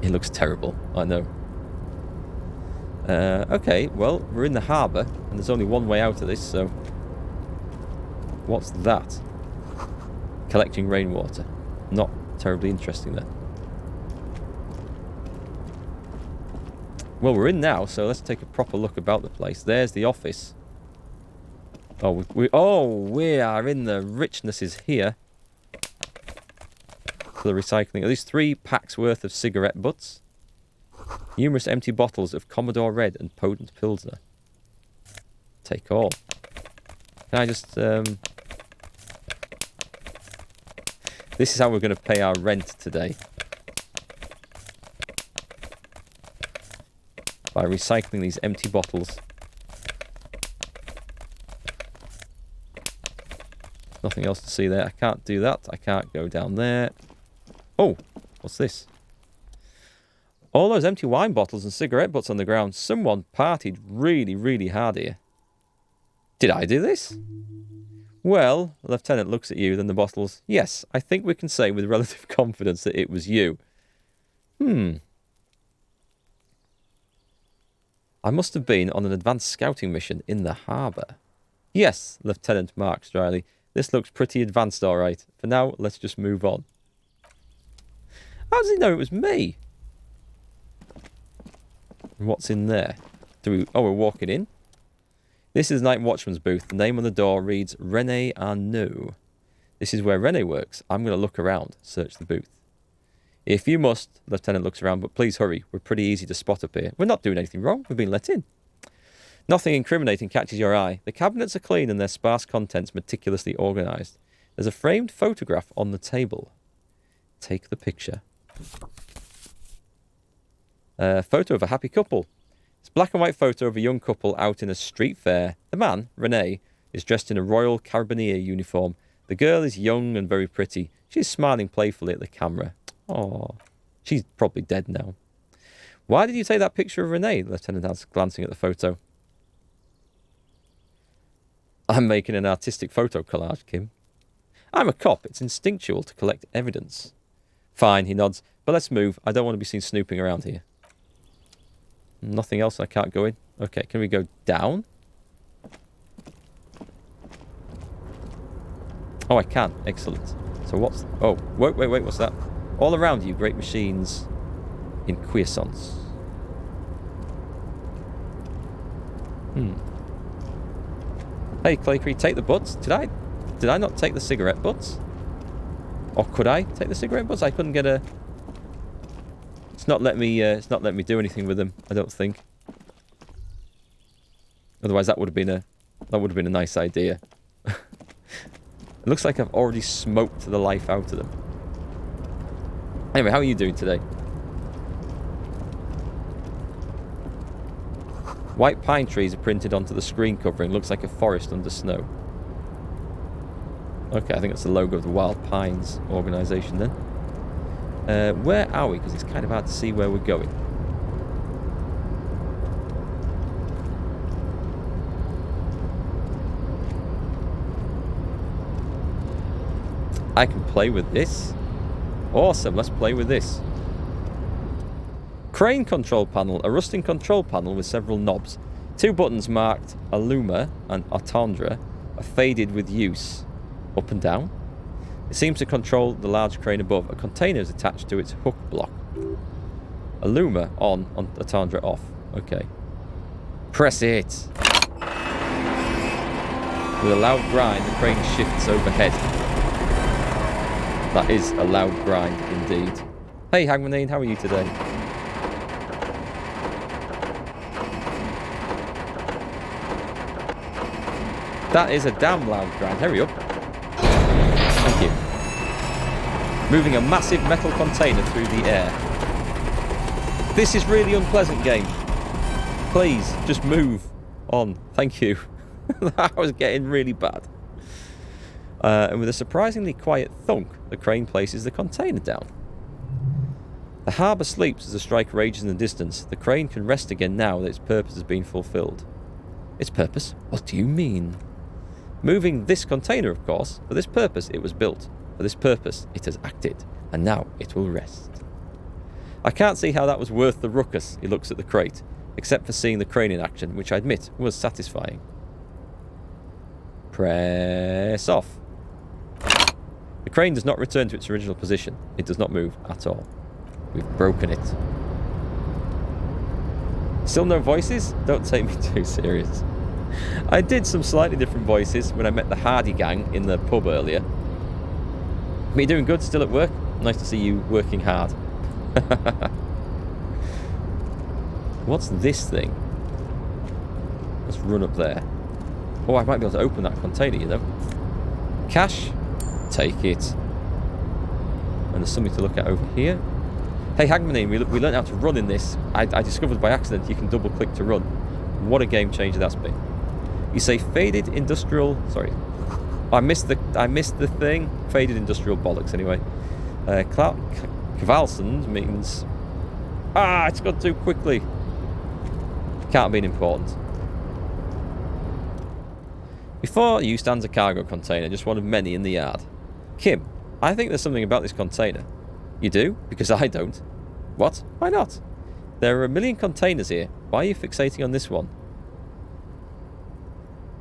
It looks terrible, I know. Okay, well, we're in the harbour, and there's only one way out of this, so... What's that? Collecting rainwater. Not terribly interesting, then. Well, we're in now, so let's take a proper look about the place. There's the office. Oh, we are in the richnesses here. For the recycling. At least 3 packs worth of cigarette butts. Numerous empty bottles of Commodore Red and potent Pilsner. Take all. Can I just... This is how we're going to pay our rent today. By recycling these empty bottles. Nothing else to see there. I can't do that. I can't go down there. Oh, what's this? All those empty wine bottles and cigarette butts on the ground. Someone partied really, really hard here. Did I do this? Well, the lieutenant looks at you, then the bottles. Yes, I think we can say with relative confidence that it was you. I must have been on an advanced scouting mission in the harbour. Yes, Lieutenant Marks dryly. This looks pretty advanced, all right. For now, let's just move on. How does he know it was me? What's in there? Oh, we're walking in? This is Night Watchman's booth. The name on the door reads René Arnoux. This is where René works. I'm going to look around, search the booth. If you must, the Lieutenant looks around, but please hurry. We're pretty easy to spot up here. We're not doing anything wrong. We've been let in. Nothing incriminating catches your eye. The cabinets are clean and their sparse contents meticulously organised. There's a framed photograph on the table. Take the picture. A photo of a happy couple. It's a black and white photo of a young couple out in a street fair. The man, René, is dressed in a Royal Carabinier uniform. The girl is young and very pretty. She's smiling playfully at the camera. Oh, she's probably dead now. Why did you take that picture of René? The lieutenant asks, glancing at the photo. I'm making an artistic photo collage, Kim. I'm a cop. It's instinctual to collect evidence. Fine, he nods. But let's move. I don't want to be seen snooping around here. Nothing else. I can't go in. Okay, can we go down? Oh, I can. Excellent. So what's... Oh, wait. What's that? All around you, great machines in quiescence. Hey, Clakery, take the butts. Did I not take the cigarette butts? Or could I take the cigarette butts? I couldn't get a... It's not let me do anything with them, I don't think. Otherwise that would have been a nice idea. It looks like I've already smoked the life out of them. Anyway, how are you doing today? White pine trees are printed onto the screen covering. Looks like a forest under snow. Okay, I think that's the logo of the Wild Pines organisation then. Where are we? Because it's kind of hard to see where we're going. I can play with this. Awesome, let's play with this. Crane control panel, a rusting control panel with several knobs. 2 buttons marked Alluma and Attendre are faded with use. Up and down. It seems to control the large crane above. A container is attached to its hook block. Alluma on Attendre off. Okay. Press it. With a loud grind, the crane shifts overhead. That is a loud grind indeed. Hey Hangmanine, how are you today? That is a damn loud grind. Hurry up. Thank you. Moving a massive metal container through the air. This is really unpleasant, game. Please, just move on. Thank you. That was getting really bad. And with a surprisingly quiet thunk, the crane places the container down. The harbour sleeps as the strike rages in the distance. The crane can rest again now that its purpose has been fulfilled. Its purpose? What do you mean? Moving this container, of course. For this purpose, it was built. For this purpose, it has acted. And now it will rest. I can't see how that was worth the ruckus, he looks at the crate, except for seeing the crane in action, which I admit was satisfying. Press off. The crane does not return to its original position. It does not move at all. We've broken it. Still no voices? Don't take me too serious. I did some slightly different voices when I met the Hardy gang in the pub earlier. But you're doing good, still at work? Nice to see you working hard. What's this thing? Let's run up there. Oh, I might be able to open that container, you know. Cash. Take it. And there's something to look at over here. Hey, Hagmanine, we learned how to run in this. I discovered by accident you can double click to run. What a game changer that's been. You say faded industrial... Sorry. I missed the thing. Faded industrial bollocks, anyway. Kvalsund means... Ah, it's gone too quickly. Can't have been important. Before you stands a cargo container, just one of many in the yard. Kim, I think there's something about this container. You do? Because I don't. What? Why not? There are a million containers here. Why are you fixating on this one?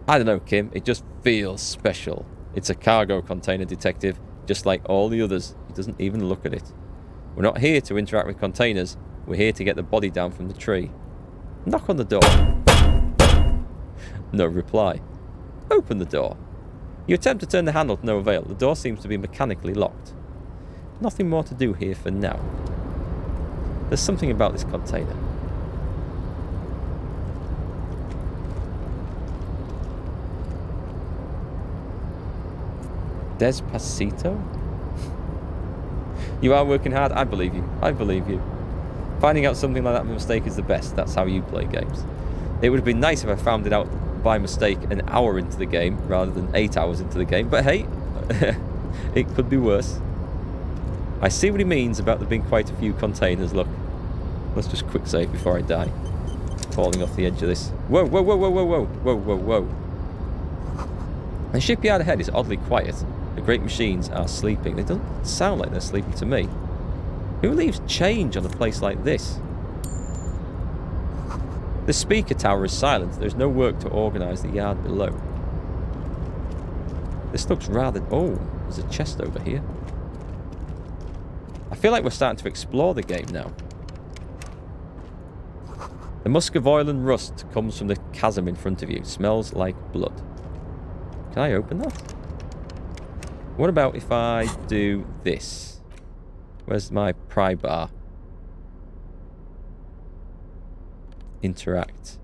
I don't know, Kim. It just feels special. It's a cargo container, detective, just like all the others. He doesn't even look at it. We're not here to interact with containers. We're here to get the body down from the tree. Knock on the door. No reply. Open the door. You attempt to turn the handle to no avail. The door seems to be mechanically locked. Nothing more to do here for now. There's something about this container. Despacito? You are working hard? I believe you. I believe you. Finding out something like that by mistake is the best. That's how you play games. It would have been nice if I found it out by mistake an hour into the game rather than 8 hours into the game. But hey, it could be worse. I see what he means about there being quite a few containers. Look. Let's just quick save before I die. Falling off the edge of this. Whoa, whoa, whoa, whoa, whoa, whoa, whoa, whoa, whoa. The shipyard ahead is oddly quiet. The great machines are sleeping. They don't sound like they're sleeping to me. Who leaves change on a place like this? The speaker tower is silent. There's no work to organise the yard below. This looks rather... Oh, there's a chest over here. I feel like we're starting to explore the game now. The musk of oil and rust comes from the chasm in front of you. Smells like blood. Can I open that? What about if I do this? Where's my pry bar? Interact.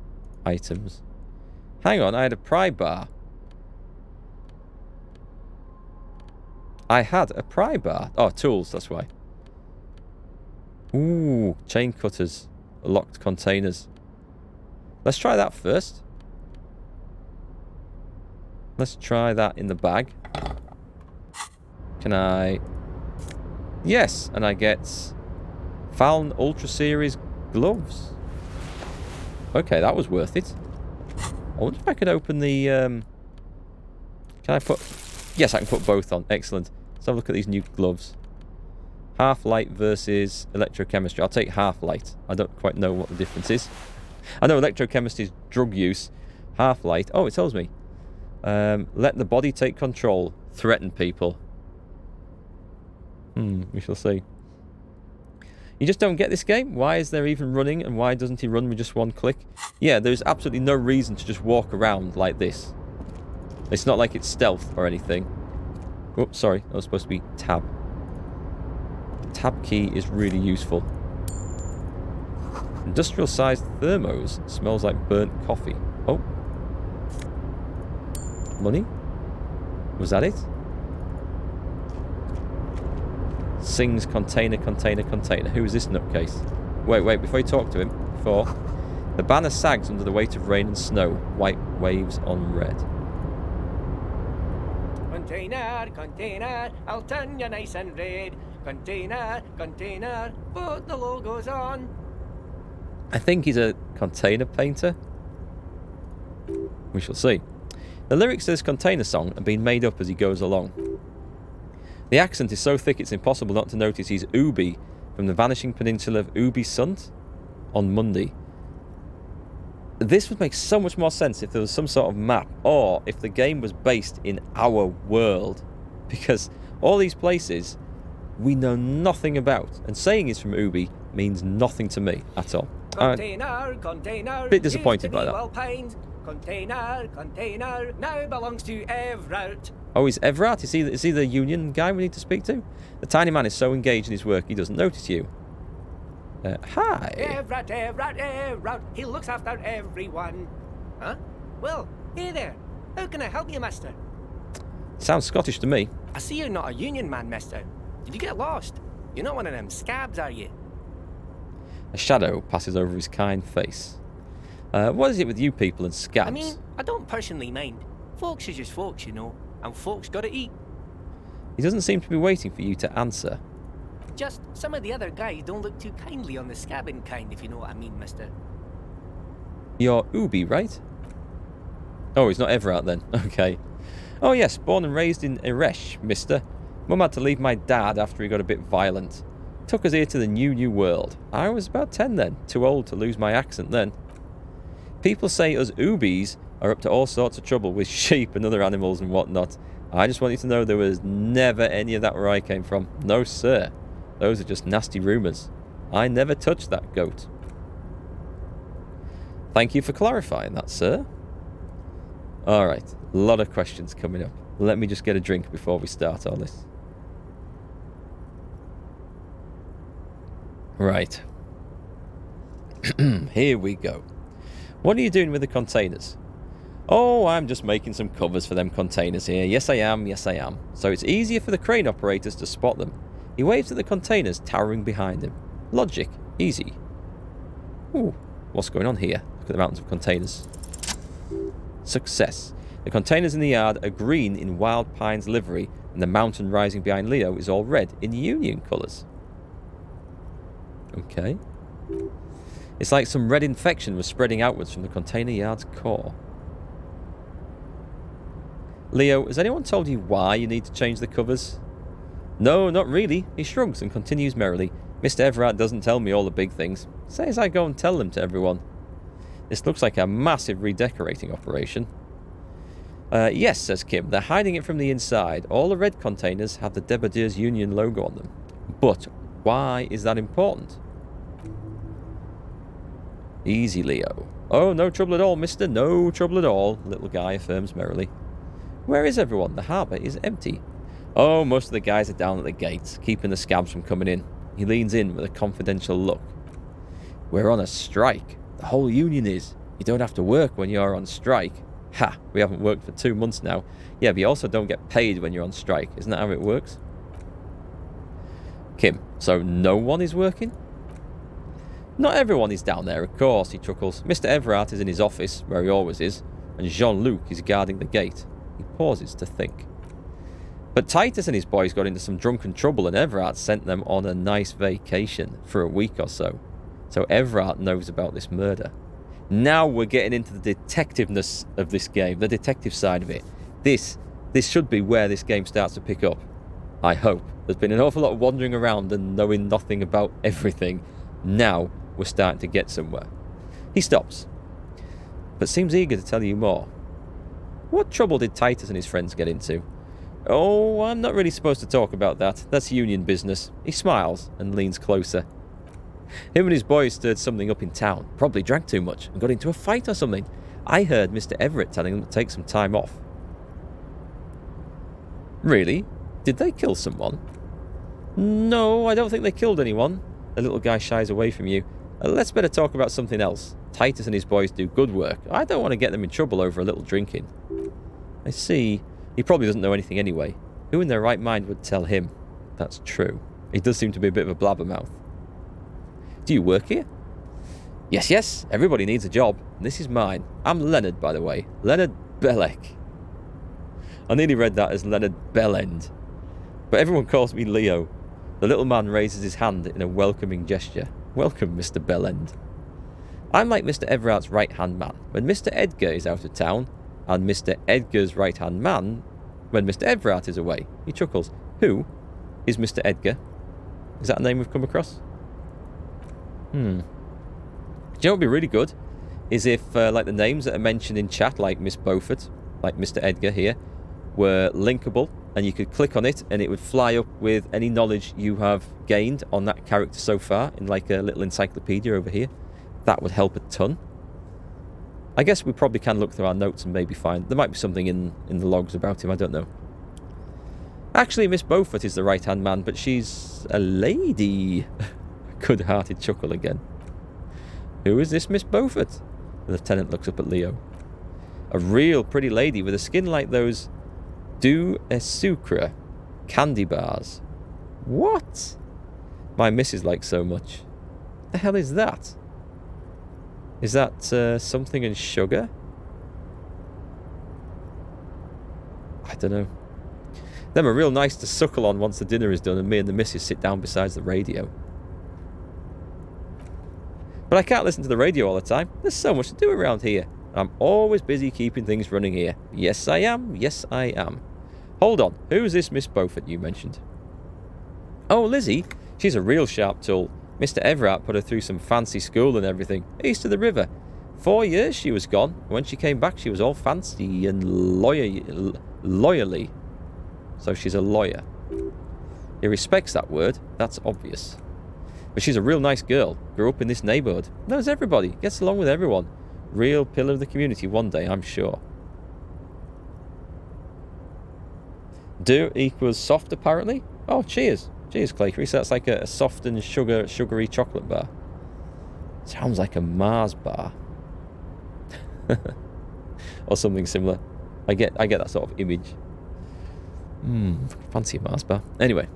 Items. Hang on, I had a pry bar. I had a pry bar. Oh, tools, that's why. Ooh, chain cutters. Locked containers. Let's try that first. Let's try that in the bag. Can I... Yes, and I get Faln Ultra Series gloves. Okay, that was worth it. I wonder if I could open the... Can I put... Yes, I can put both on. Excellent. Let's have a look at these new gloves. Half-light versus electrochemistry. I'll take half-light. I don't quite know what the difference is. I know electrochemistry is drug use. Half-light. Oh, it tells me. Let the body take control. Threaten people. We shall see. You just don't get this game? Why is there even running, and why doesn't he run with just one click? Yeah, there's absolutely no reason to just walk around like this. It's not like it's stealth or anything. Oops, sorry. That was supposed to be tab. Tab key is really useful. Industrial-sized thermos. Smells like burnt coffee. Oh. Money? Was that it? Sings container, container, container. Who is this nutcase? Wait, before you talk to him. Before. The banner sags under the weight of rain and snow. White waves on red. Container, container, I'll turn you nice and red. Container, container, put the logos on. I think he's a container painter. We shall see. The lyrics to this container song are being made up as he goes along. The accent is so thick it's impossible not to notice he's Ubi from the vanishing peninsula of Ubi Sunt on Monday. This would make so much more sense if there was some sort of map, or if the game was based in our world, because all these places we know nothing about, and saying he's from Ubi means nothing to me at all. Container, bit disappointed by that. Container, now belongs to Everett. Oh, he's Everett? Is he the union guy we need to speak to? The tiny man is so engaged in his work he doesn't notice you. Hi. Everett. He looks after everyone. Huh? Well, hey there. How can I help you, mister? Sounds Scottish to me. I see you're not a union man, mister. Did you get lost? You're not one of them scabs, are you? A shadow passes over his kind face. What is it with you people and scabs? I mean, I don't personally mind. Folks is just folks, you know. And folks gotta eat. He doesn't seem to be waiting for you to answer. Just some of the other guys don't look too kindly on the scabbing kind, if you know what I mean, mister. You're Ubi, right? Oh, he's not Everett then. Okay. Oh yes, born and raised in Eresh, mister. Mum had to leave my dad after he got a bit violent. Took us here to the new world. I was about 10 then, too old to lose my accent then. People say us Ubis are up to all sorts of trouble with sheep and other animals and whatnot. I just want you to know there was never any of that where I came from. No, sir. Those are just nasty rumours. I never touched that goat. Thank you for clarifying that, sir. Alright, a lot of questions coming up. Let me just get a drink before we start all this. Right. Here we go. What are you doing with the containers? Oh, I'm just making some covers for them containers here. Yes, I am. Yes, I am. So it's easier for the crane operators to spot them. He waves at the containers towering behind him. Logic. Easy. Ooh, what's going on here? Look at the mountains of containers. Success. The containers in the yard are green in Wild Pine's livery, and the mountain rising behind Leo is all red in Union colours. Okay. It's like some red infection was spreading outwards from the container yard's core. Leo, has anyone told you why you need to change the covers? No, not really. He shrugs and continues merrily. Mr. Everett doesn't tell me all the big things. Says I go and tell them to everyone. This looks like a massive redecorating operation. Yes, says Kim. They're hiding it from the inside. All the red containers have the Debardeurs Union logo on them. But why is that important? Easy, Leo. Oh, no trouble at all, mister. No trouble at all, little guy affirms merrily. Where is everyone? The harbour is empty. Oh, most of the guys are down at the gates, keeping the scabs from coming in. He leans in with a confidential look. We're on a strike. The whole union is. You don't have to work when you're on strike. Ha! We haven't worked for 2 months now. Yeah, but you also don't get paid when you're on strike. Isn't that how it works? Kim, so no one is working? Not everyone is down there, of course, he chuckles. Mr. Everett is in his office, where he always is, and Jean-Luc is guarding the gate. He pauses to think. But Titus and his boys got into some drunken trouble, and Everett sent them on a nice vacation for a week or so. So Everett knows about this murder. Now we're getting into the detectiveness of this game, the detective side of it. This should be where this game starts to pick up. I hope. There's been an awful lot of wandering around and knowing nothing about everything. Now we're starting to get somewhere. He stops, but seems eager to tell you more. What trouble did Titus and his friends get into? Oh, I'm not really supposed to talk about that. That's union business. He smiles and leans closer. Him and his boys stirred something up in town. Probably drank too much and got into a fight or something. I heard Mr. Everett telling them to take some time off. Really? Did they kill someone? No, I don't think they killed anyone. The little guy shies away from you. Let's better talk about something else. Titus and his boys do good work. I don't want to get them in trouble over a little drinking. I see. He probably doesn't know anything anyway. Who in their right mind would tell him? That's true. He does seem to be a bit of a blabbermouth. Do you work here? Yes. Everybody needs a job. This is mine. I'm Leonard, by the way. Leonard Belek. I nearly read that as Leonard Bellend. But everyone calls me Leo. The little man raises his hand in a welcoming gesture. Welcome, Mr. Bellend. I'm like Mr. Everett's right-hand man when Mr. Edgar is out of town, and Mr. Edgar's right-hand man when Mr. Everett is away. He chuckles. Who is Mr. Edgar? Is that a name we've come across? Do you know what would be really good? Is if, like, the names that are mentioned in chat, like Miss Beaufort, like Mr. Edgar here, were linkable, and you could click on it, and it would fly up with any knowledge you have gained on that character so far, in like a little encyclopedia over here. That would help a ton. I guess we probably can look through our notes and maybe find... There might be something in the logs about him, I don't know. Actually, Miss Beaufort is the right-hand man, but she's a lady. Good-hearted chuckle again. Who is this Miss Beaufort? The lieutenant looks up at Leo. A real pretty lady with a skin like those Du Sucre candy bars. What? My missus likes so much. The hell is that? Is that something in sugar? I don't know. Them are real nice to suckle on once the dinner is done and me and the missus sit down beside the radio. But I can't listen to the radio all the time. There's so much to do around here. I'm always busy keeping things running here. Yes, I am. Yes, I am. Hold on. Who's this Miss Beaufort you mentioned? Oh, Lizzie. She's a real sharp tool. Mr. Everard put her through some fancy school and everything. East of the river. 4 years she was gone. When she came back, she was all fancy and lawyerly. So she's a lawyer. He respects that word. That's obvious. But she's a real nice girl. Grew up in this neighbourhood. Knows everybody. Gets along with everyone. Real pillar of the community one day, I'm sure. Do equals soft, apparently. Oh, cheers. Cheers, Clakery. So that's like a soft and sugary chocolate bar. Sounds like a Mars bar. Or something similar. I get that sort of image. Fancy a Mars bar. Anyway.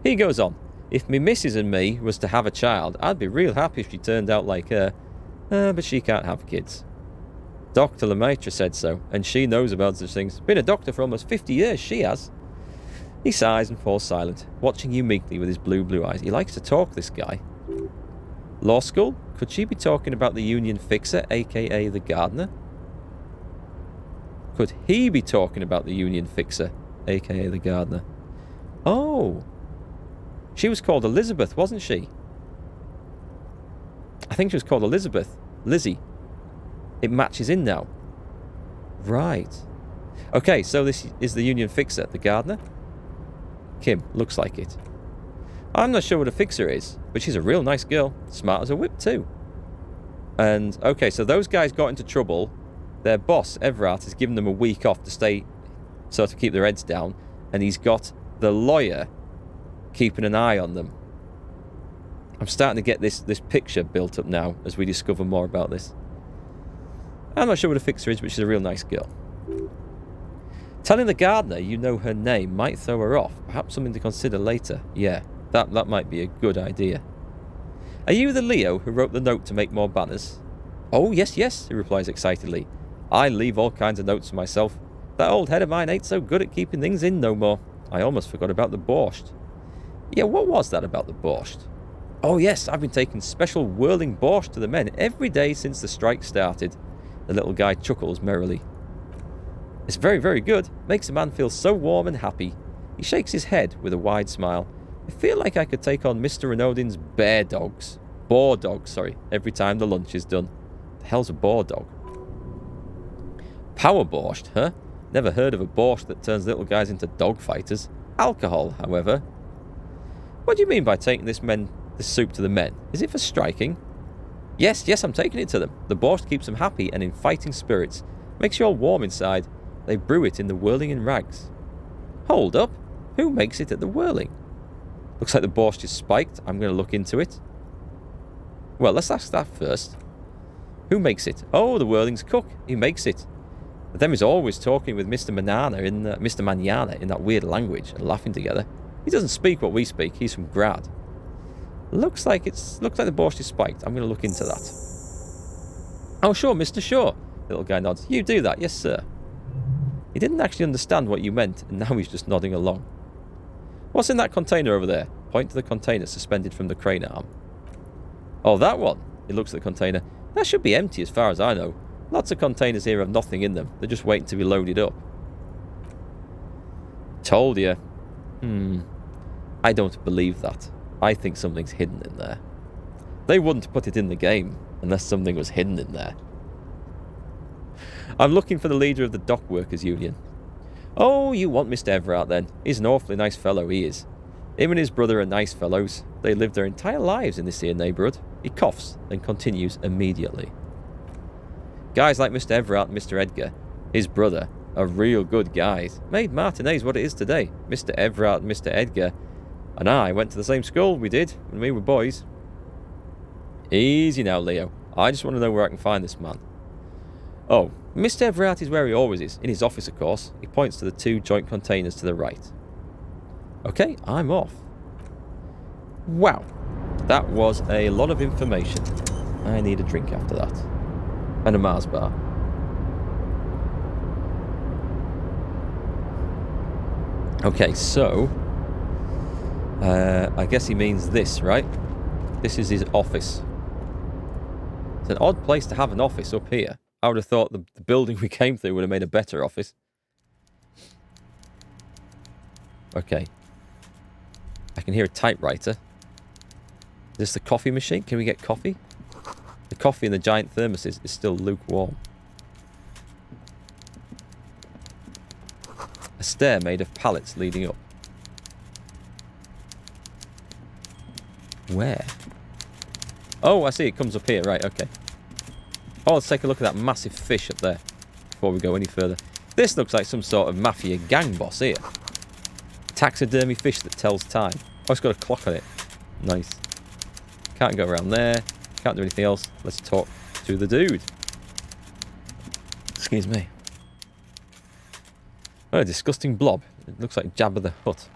He goes on. If me missus and me was to have a child, I'd be real happy if she turned out like her. But she can't have kids. Dr. Lemaitre said so, and she knows about such things. Been a doctor for almost 50 years, she has. He sighs and falls silent, watching you meekly with his blue eyes. He likes to talk, this guy. Law school? Could she be talking about the union fixer, a.k.a. the gardener? Could he be talking about the union fixer, a.k.a. the gardener? Oh. She was called Elizabeth, wasn't she? I think she was called Elizabeth. Lizzie. It matches in now. Right. Okay, so this is the union fixer, the gardener? Kim, looks like it. I'm not sure what a fixer is, but she's a real nice girl. Smart as a whip, too. And, okay, so those guys got into trouble. Their boss, Everard, has given them a week off to stay, so to keep their heads down. And he's got the lawyer keeping an eye on them. I'm starting to get this picture built up now as we discover more about this. I'm not sure what a fixer is, but she's a real nice girl. Telling the gardener you know her name might throw her off. Perhaps something to consider later. Yeah, that might be a good idea. Are you the Leo who wrote the note to make more banners? Oh, yes, he replies excitedly. I leave all kinds of notes for myself. That old head of mine ain't so good at keeping things in no more. I almost forgot about the borscht. Yeah, what was that about the borscht? Oh, yes, I've been taking special whirling borscht to the men every day since the strike started. The little guy chuckles merrily. It's very, very good. Makes a man feel so warm and happy. He shakes his head with a wide smile. I feel like I could take on Mr. Renaudin's boar dogs, every time the lunch is done. The hell's a boar dog? Power borscht, huh? Never heard of a borscht that turns little guys into dog fighters. Alcohol, however. What do you mean by taking this soup to the men? Is it for striking? Yes, I'm taking it to them. The borscht keeps them happy and in fighting spirits. Makes you all warm inside. They brew it in the Whirling in Rags. Hold up. Who makes it at the Whirling? Looks like the borscht is spiked. I'm going to look into it. Well, let's ask that first. Who makes it? Oh, the Whirling's cook. He makes it. But them is always talking with Mr. Manana in that weird language and laughing together. He doesn't speak what we speak. He's from Grad. Looks like the borscht is spiked. I'm going to look into that. Oh, sure, Mr. Shaw. The little guy nods. You do that, yes, sir. He didn't actually understand what you meant, and now he's just nodding along. What's in that container over there? Point to the container suspended from the crane arm. Oh, that one. He looks at the container. That should be empty as far as I know. Lots of containers here have nothing in them. They're just waiting to be loaded up. Told you. I don't believe that. I think something's hidden in there. They wouldn't put it in the game unless something was hidden in there. I'm looking for the leader of the Dock Workers Union. Oh, you want Mr. Everard then. He's an awfully nice fellow, he is. Him and his brother are nice fellows. They live their entire lives in this here neighbourhood. He coughs, then continues immediately. Guys like Mr. Everard and Mr. Edgar, his brother, are real good guys. Made Martinez what it is today. Mr. Everard and Mr. Edgar and I went to the same school, we did, when we were boys. Easy now, Leo. I just want to know where I can find this man. Oh, Mr. Everard is where he always is. In his office, of course. He points to the 2 joint containers to the right. Okay, I'm off. Wow. That was a lot of information. I need a drink after that. And a Mars bar. Okay, so... I guess he means this, right? This is his office. It's an odd place to have an office up here. I would have thought the building we came through would have made a better office. Okay. I can hear a typewriter. Is this the coffee machine? Can we get coffee? The coffee in the giant thermoses is still lukewarm. A stair made of pallets leading up. Where? Oh, I see. It comes up here. Right, okay. Oh, let's take a look at that massive fish up there before we go any further. This looks like some sort of mafia gang boss here. Taxidermy fish that tells time. Oh, it's got a clock on it. Nice. Can't go around there. Can't do anything else. Let's talk to the dude. Excuse me. Oh, a disgusting blob. It looks like Jabba the Hutt.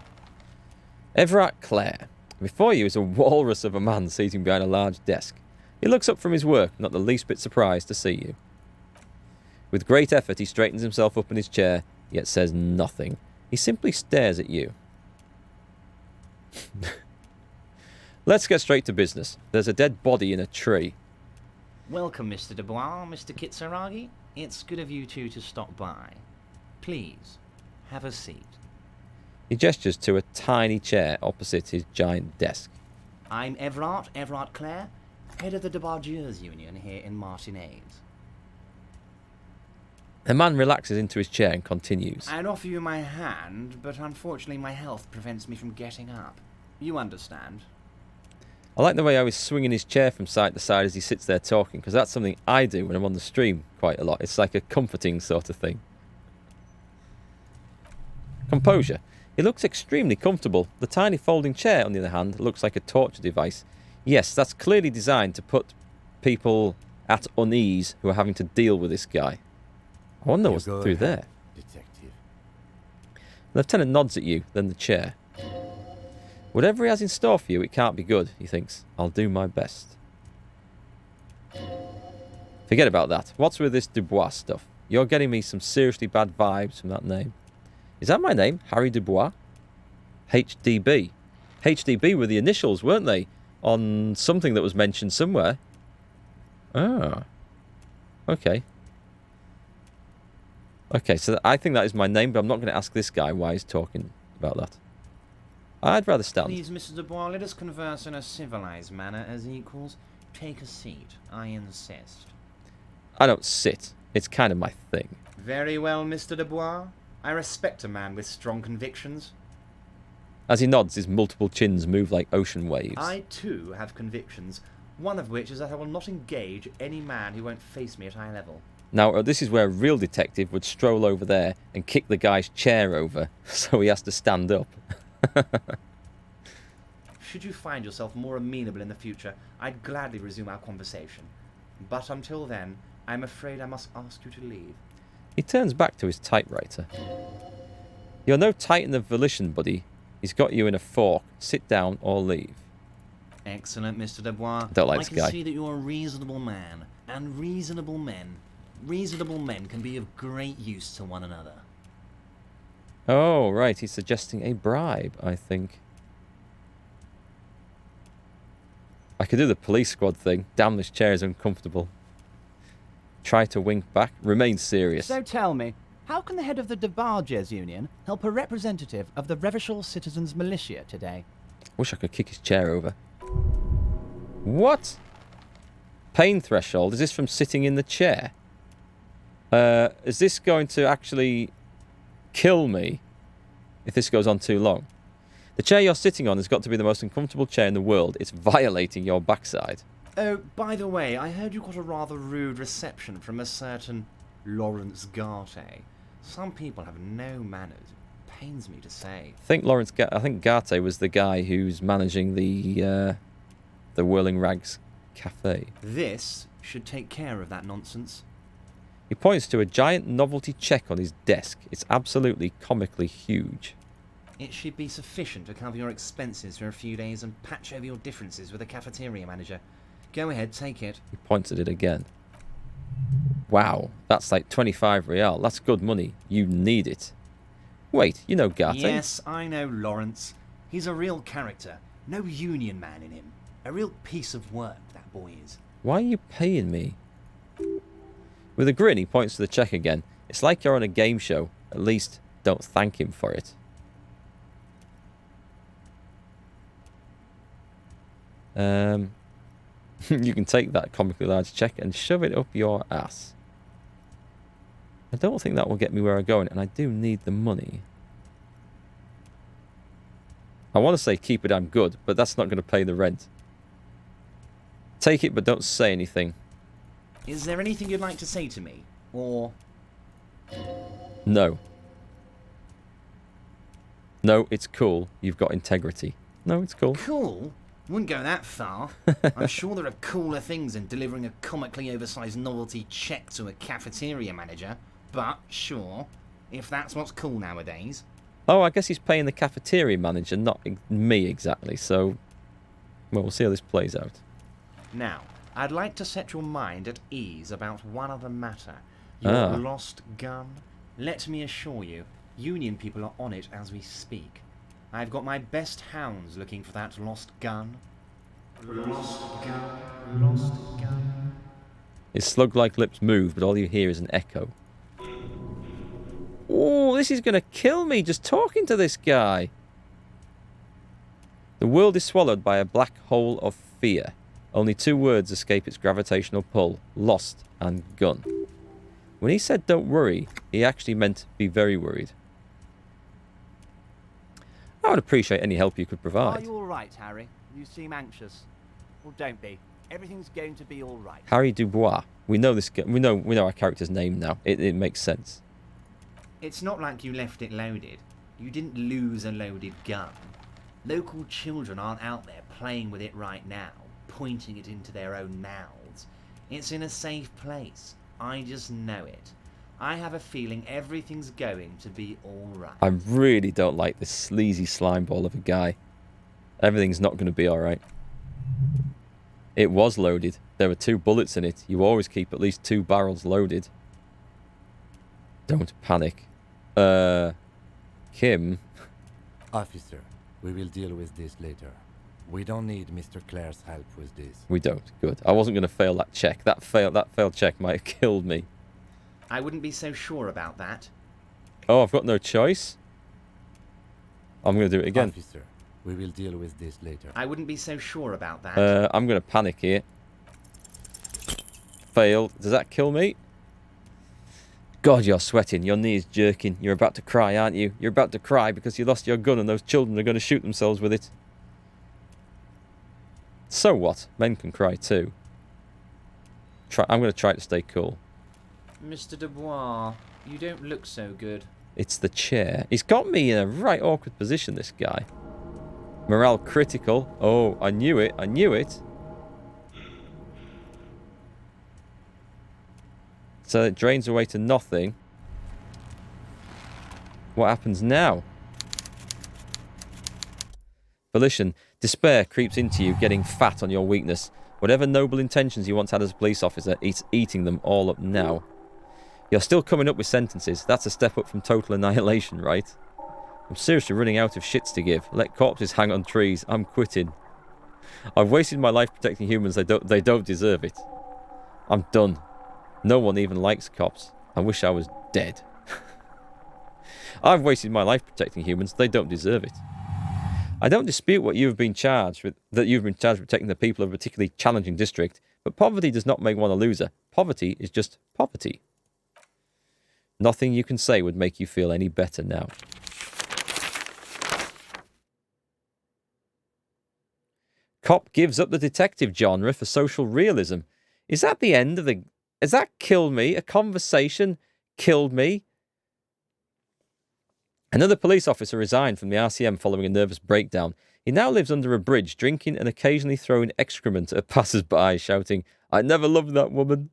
Everard Clare. Before you is a walrus of a man sitting behind a large desk. He looks up from his work, not the least bit surprised to see you. With great effort, he straightens himself up in his chair, yet says nothing. He simply stares at you. Let's get straight to business. There's a dead body in a tree. Welcome, Mr. Dubois, Mr. Kitsuragi. It's good of you two to stop by. Please, have a seat. He gestures to a tiny chair opposite his giant desk. I'm Everard Clare, head of the Debargeurs Union here in Martinez. The man relaxes into his chair and continues. I'd offer you my hand, but unfortunately my health prevents me from getting up. You understand? I like the way I was swinging his chair from side to side as he sits there talking, because that's something I do when I'm on the stream quite a lot. It's like a comforting sort of thing. Composure. He looks extremely comfortable. The tiny folding chair, on the other hand, looks like a torture device. Yes, that's clearly designed to put people at unease who are having to deal with this guy. I wonder what's through there. Detective. The lieutenant nods at you, then the chair. Whatever he has in store for you, it can't be good, he thinks. I'll do my best. Forget about that. What's with this Dubois stuff? You're getting me some seriously bad vibes from that name. Is that my name? Harry Dubois? HDB. HDB were the initials, weren't they? On something that was mentioned somewhere. Ah. Okay. Okay, so I think that is my name, but I'm not going to ask this guy why he's talking about that. I'd rather stand. Please, Mr. Dubois, let us converse in a civilized manner as equals. Take a seat, I insist. I don't sit. It's kind of my thing. Very well, Mr. Dubois. I respect a man with strong convictions. As he nods, his multiple chins move like ocean waves. I, too, have convictions, one of which is that I will not engage any man who won't face me at eye level. Now, this is where a real detective would stroll over there and kick the guy's chair over, so he has to stand up. Should you find yourself more amenable in the future, I'd gladly resume our conversation. But until then, I'm afraid I must ask you to leave. He turns back to his typewriter. You're no Titan of volition, buddy. He's got you in a fork. Sit down or leave. Excellent, Mr. Dubois. Don't like this I guy. can see that you're a reasonable man, and reasonable men can be of great use to one another. Oh, right. He's suggesting a bribe, I think. I could do the police squad thing. Damn, this chair is uncomfortable. Try to wink back. Remain serious. So tell me, How can the head of the Debarges Union help a representative of the Revachol Citizens Militia today? Wish I could kick his chair over. What? Pain threshold? Is this from sitting in the chair? Is this going to actually kill me if this goes on too long? The chair you're sitting on has got to be the most uncomfortable chair in the world. It's violating your backside. Oh, by the way, I heard you got a rather rude reception from a certain Lawrence Garte. Some people have no manners. It pains me to say. I think Garte was the guy who's managing the Whirling Rags Cafe. This should take care of that nonsense. He points to a giant novelty check on his desk. It's absolutely comically huge. It should be sufficient to cover your expenses for a few days and patch over your differences with the cafeteria manager. Go ahead, take it. He points at it again. Wow, that's like 25 real. That's good money. You need it. Wait, you know Garte? Yes, I know Lawrence. He's a real character. No union man in him. A real piece of work, that boy is. Why are you paying me? With a grin, he points to the check again. It's like you're on a game show. At least, don't thank him for it. You can take that comically large check and shove it up your ass. I don't think that will get me where I'm going, and I do need the money. I want to say keep it, I'm good, but that's not going to pay the rent. Take it, but don't say anything. Is there anything you'd like to say to me? Or... No. No, it's cool. You've got integrity. No, it's cool. Cool? Wouldn't go that far. I'm sure there are cooler things than delivering a comically oversized novelty check to a cafeteria manager. But, sure, if that's what's cool nowadays. Oh, I guess he's paying the cafeteria manager, not me exactly, so... Well, we'll see how this plays out. Now, I'd like to set your mind at ease about one other matter. Your lost gun. Let me assure you, Union people are on it as we speak. I've got my best hounds looking for that lost gun. Lost gun, lost gun. His slug-like lips move, but all you hear is an echo. Oh, this is going to kill me just talking to this guy. The world is swallowed by a black hole of fear. Only two words escape its gravitational pull. Lost and gun. When he said don't worry, he actually meant be very worried. I would appreciate any help you could provide. Are you all right, Harry? You seem anxious. Well, don't be. Everything's going to be all right. Harry Dubois. We know this. We know our character's name now. It makes sense. It's not like you left it loaded. You didn't lose a loaded gun. Local children aren't out there playing with it right now, pointing it into their own mouths. It's in a safe place. I just know it. I have a feeling everything's going to be all right. I really don't like this sleazy slime ball of a guy. Everything's not going to be all right. It was loaded. There were 2 bullets in it. You always keep at least 2 barrels loaded. Don't panic. Kim. Officer, we will deal with this later. We don't need Mr. Clare's help with this. We don't. Good. I wasn't going to fail that check. That failed check might have killed me. I wouldn't be so sure about that. Oh, I've got no choice. I'm going to do it again. Officer, we will deal with this later. I wouldn't be so sure about that. I'm going to panic here. Failed. Does that kill me? God, you're sweating. Your knee's jerking. You're about to cry, aren't you? You're about to cry because you lost your gun and those children are going to shoot themselves with it. So what? Men can cry too. I'm going to try to stay cool. Mr. Dubois, you don't look so good. It's the chair. He's got me in a right awkward position, this guy. Morale critical. Oh, I knew it. I knew it. So it drains away to nothing. What happens now? Volition. Despair creeps into you, getting fat on your weakness. Whatever noble intentions you once had as a police officer, it's eating them all up now. You're still coming up with sentences. That's a step up from total annihilation, right? I'm seriously running out of shits to give. Let corpses hang on trees. I'm quitting. I've wasted my life protecting humans. They don't deserve it. I'm done. No one even likes cops. I wish I was dead. I've wasted my life protecting humans. They don't deserve it. I don't dispute what you have been charged with, that you've been charged with protecting the people of a particularly challenging district, but poverty does not make one a loser. Poverty is just poverty. Nothing you can say would make you feel any better now. Cop gives up the detective genre for social realism. Is that the end of the... Has that killed me? A conversation killed me? Another police officer resigned from the RCM following a nervous breakdown. He now lives under a bridge, drinking and occasionally throwing excrement at passers-by, shouting, "I never loved that woman."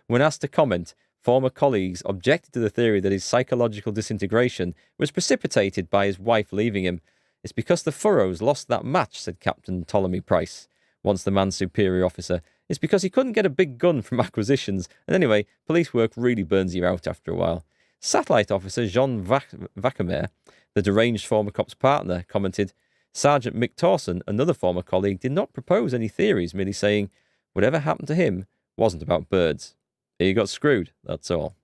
When asked to comment, former colleagues objected to the theory that his psychological disintegration was precipitated by his wife leaving him. "It's because the Furrows lost that match," said Captain Ptolemy Price, once the man's superior officer. "It's because he couldn't get a big gun from acquisitions. And anyway, police work really burns you out after a while." Satellite officer Jean Vacamere, the deranged former cop's partner, commented, "Sergeant Mick Torson, another former colleague, did not propose any theories, merely saying whatever happened to him wasn't about birds. He got screwed, that's all."